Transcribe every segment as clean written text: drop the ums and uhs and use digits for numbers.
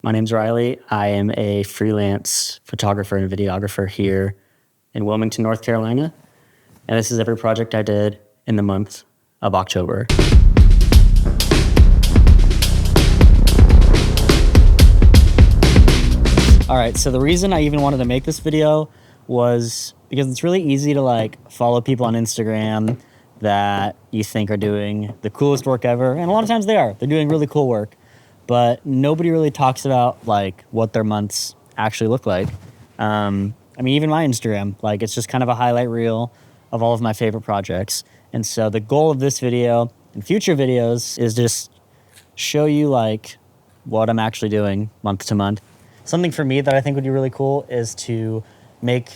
My name's Riley. I am a freelance photographer and videographer here in Wilmington, North Carolina. And this is every project I did in the month of October. All right, so the reason I even wanted to make this video was because it's really easy to follow people on Instagram that you think are doing the coolest work ever. And a lot of times they are. They're doing really cool work. But nobody really talks about what their months actually look like. Even my Instagram, it's just kind of a highlight reel of all of my favorite projects. And so the goal of this video and future videos is just show you what I'm actually doing month to month. Something for me that I think would be really cool is to make,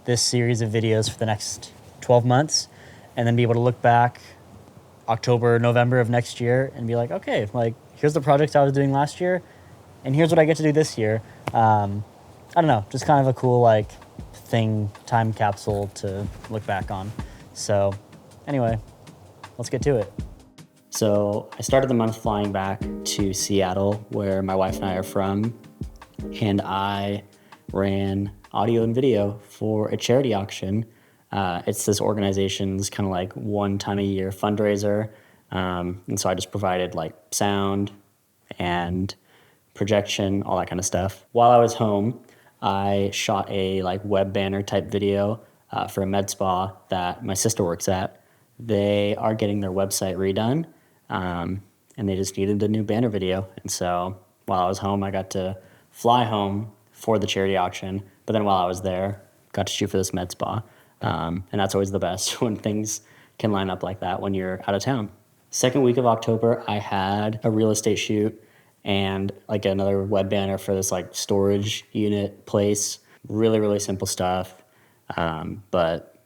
this series of videos for the next 12 months and then be able to look back October, November of next year and be like, okay, here's the projects I was doing last year, and here's what I get to do this year. I don't know, just kind of a cool time capsule to look back on. So anyway, let's get to it. So I started the month flying back to Seattle, where my wife and I are from, and I ran audio and video for a charity auction. It's this organization's kind of one time a year fundraiser. And so I just provided sound and projection, all that kind of stuff. While I was home, I shot a web banner type video for a med spa that my sister works at. They are getting their website redone, and they just needed a new banner video. And so while I was home, I got to fly home for the charity auction. But then while I was there, got to shoot for this med spa. And that's always the best when things can line up like that when you're out of town. Second week of October, I had a real estate shoot and another web banner for this storage unit place. Really, really simple stuff. But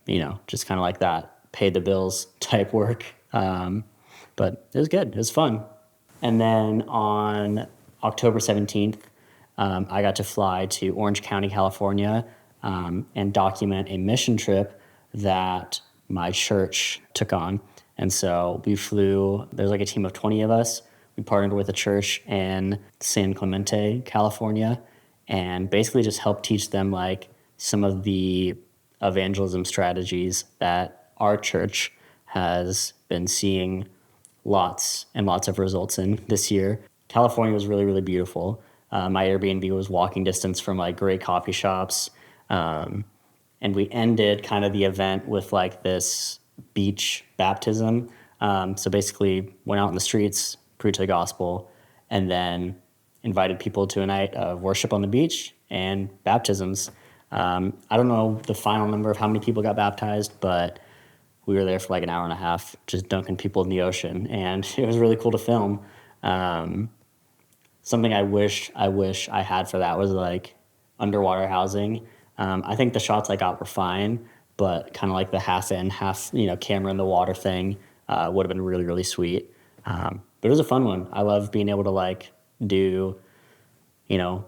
just kind of that pay the bills type work. But it was good. It was fun. And then on October 17th, I got to fly to Orange County, California, and document a mission trip that my church took on. And so we flew, there's a team of 20 of us. We partnered with a church in San Clemente, California, and basically just helped teach them some of the evangelism strategies that our church has been seeing lots and lots of results in this year. California was really, really beautiful. My Airbnb was walking distance from great coffee shops. And we ended kind of the event with this beach baptism. So basically went out in the streets, preached the gospel, and then invited people to a night of worship on the beach and baptisms. I don't know the final number of how many people got baptized, but we were there for an hour and a half just dunking people in the ocean, and it was really cool to film. Something I wish I had for that was underwater housing. I think the shots I got were fine, but kind of the half in, half, camera in the water thing would have been really, really sweet. But it was a fun one. I love being able to do,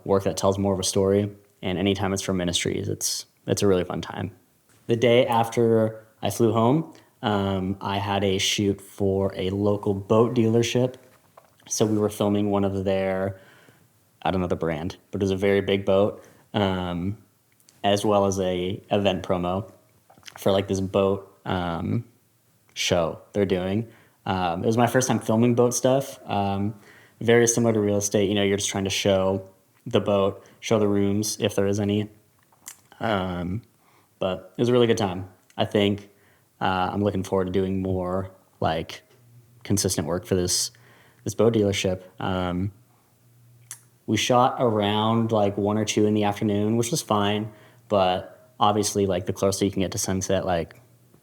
work that tells more of a story. And anytime it's for ministries, it's a really fun time. The day after I flew home, I had a shoot for a local boat dealership. So we were filming one of their, I don't know the brand, but it was a very big boat, as well as a event promo for this boat show they're doing. It was my first time filming boat stuff. Very similar to real estate. You're just trying to show the boat, show the rooms if there is any. But it was a really good time. I think I'm looking forward to doing more consistent work for this boat dealership. We shot around 1 or 2 in the afternoon, which was fine, but obviously the closer you can get to sunset,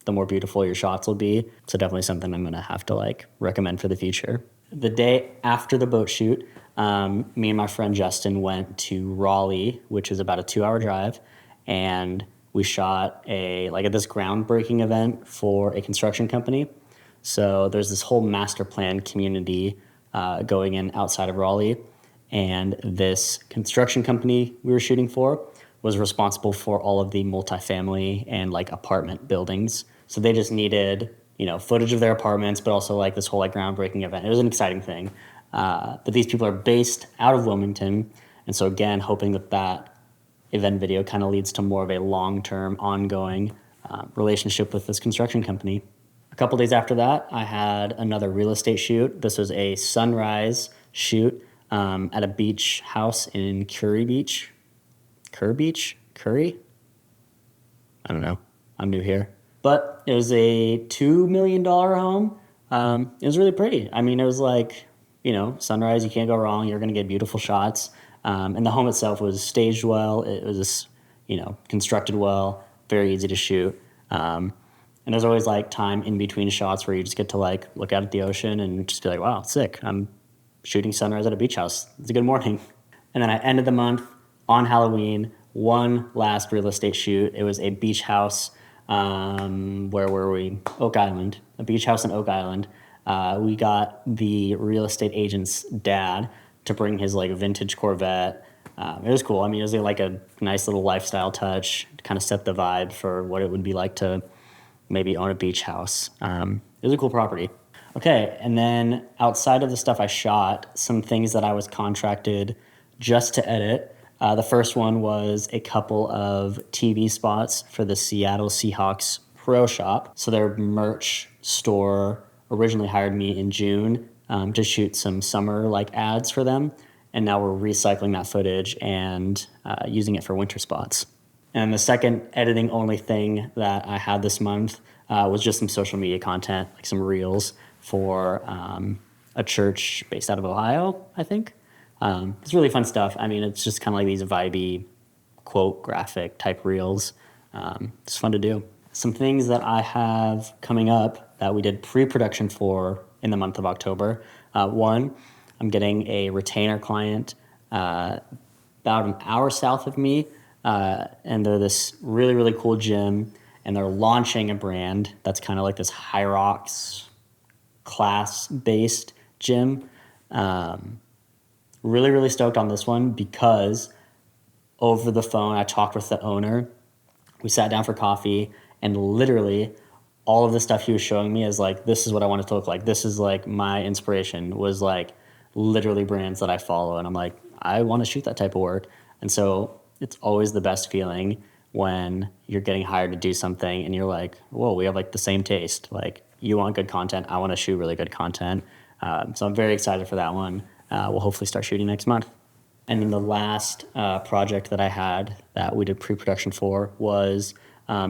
the more beautiful your shots will be. So definitely something I'm gonna have to recommend for the future. The day after the boat shoot, me and my friend Justin went to Raleigh, which is about a 2-hour drive, and we shot at this groundbreaking event for a construction company. So there's this whole master plan community going in outside of Raleigh, and this construction company we were shooting for was responsible for all of the multifamily and apartment buildings. So they just needed, footage of their apartments, but also this whole groundbreaking event. It was an exciting thing. But these people are based out of Wilmington. And so again, hoping that event video kind of leads to more of a long-term, ongoing relationship with this construction company. A couple days after that, I had another real estate shoot. This was a sunrise shoot at a beach house in Curry Beach. Curry? I don't know. I'm new here. But it was a $2 million home. It was really pretty. I mean, it was like, sunrise, you can't go wrong. You're going to get beautiful shots. And the home itself was staged well. It was, constructed well, very easy to shoot. And there's always like time in between shots where you just get to like look out at the ocean and just be like, wow, sick. I'm shooting sunrise at a beach house. It's a good morning. And then I ended the month on Halloween, one last real estate shoot. It was a beach house. Where were we? Oak Island, a beach house in Oak Island. We got the real estate agent's dad to bring his like vintage Corvette. It was cool. I mean, it was like a nice little lifestyle touch to kind of set the vibe for what it would be like to maybe own a beach house. It was a cool property. Okay, and then outside of the stuff I shot, some things that I was contracted just to edit. The first one was a couple of TV spots for the Seattle Seahawks Pro Shop. So their merch store originally hired me in June to shoot some summer like ads for them. And now we're recycling that footage and using it for winter spots. And the second editing only thing that I had this month was just some social media content, like some reels for a church based out of Ohio, I think. It's really fun stuff. I mean, it's just kind of like these vibey, quote, graphic type reels. It's fun to do. Some things that I have coming up that we did pre-production for in the month of October. One, I'm getting a retainer client about an hour south of me, and they're this really, really cool gym, and they're launching a brand that's kind of like this high rocks class-based gym. Really, really stoked on this one because over the phone, I talked with the owner. We sat down for coffee, and literally all of the stuff he was showing me is like, this is what I want it to look like. This is like my inspiration was like literally brands that I follow. And I'm like, I want to shoot that type of work. And so it's always the best feeling when you're getting hired to do something and you're like, whoa, we have like the same taste. Like you want good content. I want to shoot really good content. So I'm very excited for that one. We'll hopefully start shooting next month. And then the last project that I had that we did pre-production for was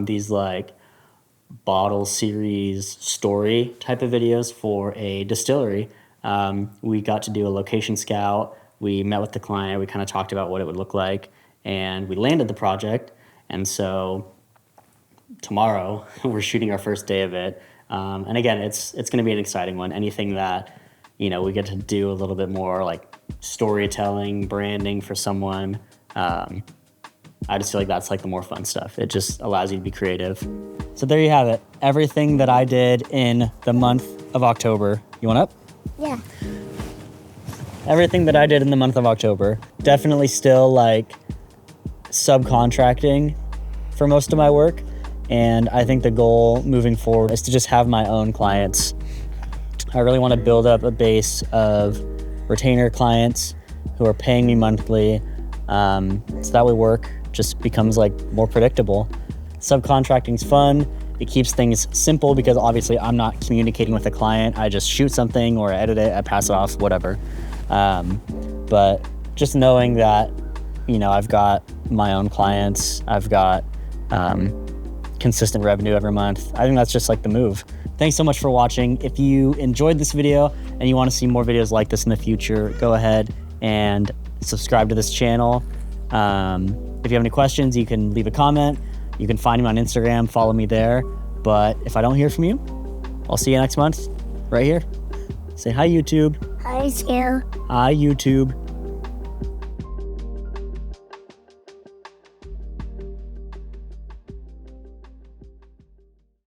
these like bottle series story type of videos for a distillery. We got to do a location scout. We met with the client. We kind of talked about what it would look like, and we landed the project. And so tomorrow we're shooting our first day of it. And again, it's going to be an exciting one. Anything that we get to do a little bit more like storytelling, branding for someone. I just feel like that's like the more fun stuff. It just allows you to be creative. So there you have it. Everything that I did in the month of October. You want up? Yeah. Everything that I did in the month of October. Definitely still like subcontracting for most of my work. And I think the goal moving forward is to just have my own clients. I really want to build up a base of retainer clients who are paying me monthly, so that way work just becomes like more predictable. Subcontracting's fun. It keeps things simple because obviously I'm not communicating with the client. I just shoot something or edit it, I pass it off, whatever. But just knowing that, I've got my own clients, I've got consistent revenue every month. I think that's just like the move. Thanks so much for watching. If you enjoyed this video and you want to see more videos like this in the future, go ahead and subscribe to this channel. If you have any questions, you can leave a comment. You can find me on Instagram, follow me there. But if I don't hear from you, I'll see you next month right here. Say hi, YouTube. Hi, Scale. Hi, YouTube.